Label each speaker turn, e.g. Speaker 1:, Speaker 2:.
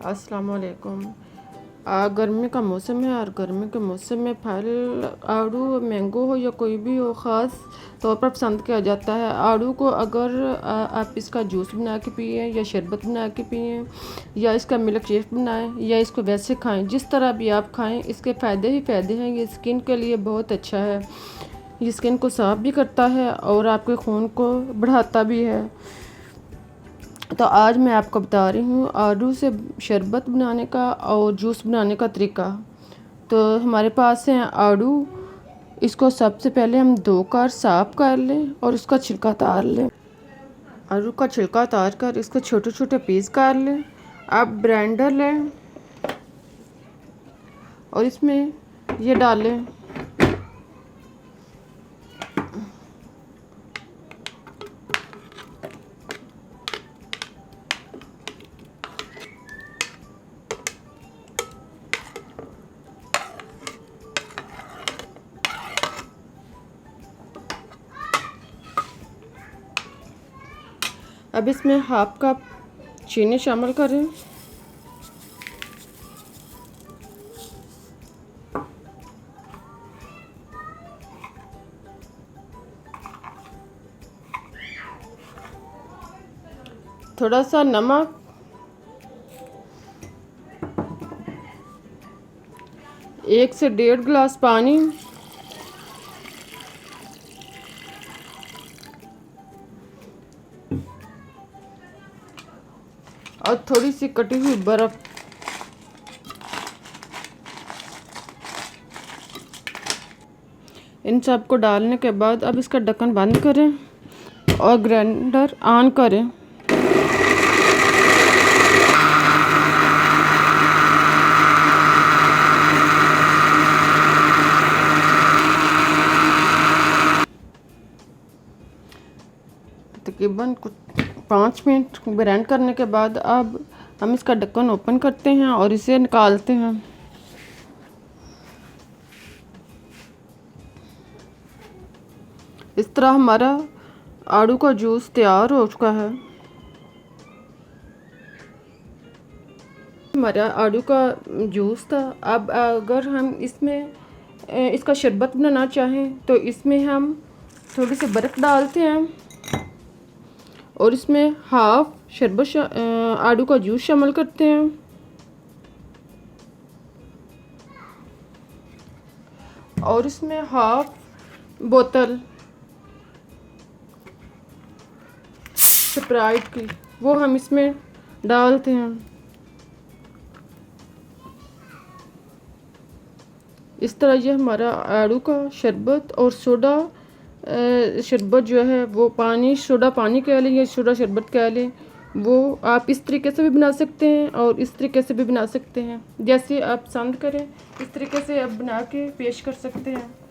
Speaker 1: अस्सलाम वालेकुम। गर्मी का मौसम है और गर्मी के मौसम में फल आड़ू मैंगो हो या कोई भी हो ख़ास तौर पर पसंद किया जाता है। आड़ू को अगर आप इसका जूस बना के पिए या शरबत बना के पिए या इसका मिल्क शेक बनाएं या इसको वैसे खाएं, जिस तरह भी आप खाएं, इसके फ़ायदे ही फ़ायदे हैं। ये स्किन के लिए बहुत अच्छा है। ये स्किन को साफ़ भी करता है और आपके खून को बढ़ाता भी है। तो आज मैं आपको बता रही हूँ आड़ू से शरबत बनाने का और जूस बनाने का तरीका। तो हमारे पास है आड़ू। इसको सबसे पहले हम धोकर साफ़ कर लें और उसका छिलका उतार लें। आड़ू का छिलका उतार कर इसको छोटे छोटे पीस कर लें। आप ब्लेंडर लें और इसमें ये डालें। अब इसमें हाफ कप चीनी शामिल करें। थोड़ा सा नमक, 1 से 1.5 गिलास पानी, और थोड़ी सी कटी हुई बर्फ। इन सब को डालने के बाद अब इसका ढक्कन बंद करें और ग्राइंडर ऑन करें। तकरीबन कुछ 5 मिनट ग्राइंड करने के बाद अब हम इसका ढक्कन ओपन करते हैं और इसे निकालते हैं। इस तरह हमारा आड़ू का जूस तैयार हो चुका है। हमारा आड़ू का जूस था। अब अगर हम इसमें इसका शरबत बनाना चाहें तो इसमें हम थोड़ी सी बर्फ़ डालते हैं और इसमें हाफ शरबत आड़ू का जूस शामिल करते हैं और इसमें हाफ बोतल स्प्राइट की वो हम इसमें डालते हैं। इस तरह ये हमारा आड़ू का शरबत और सोडा शरबत जो है वो पानी सोडा पानी कह लें या सोडा शरबत कह लें, वो आप इस तरीके से भी बना सकते हैं और इस तरीके से भी बना सकते हैं। जैसे आप पसंद करें इस तरीके से आप बना के पेश कर सकते हैं।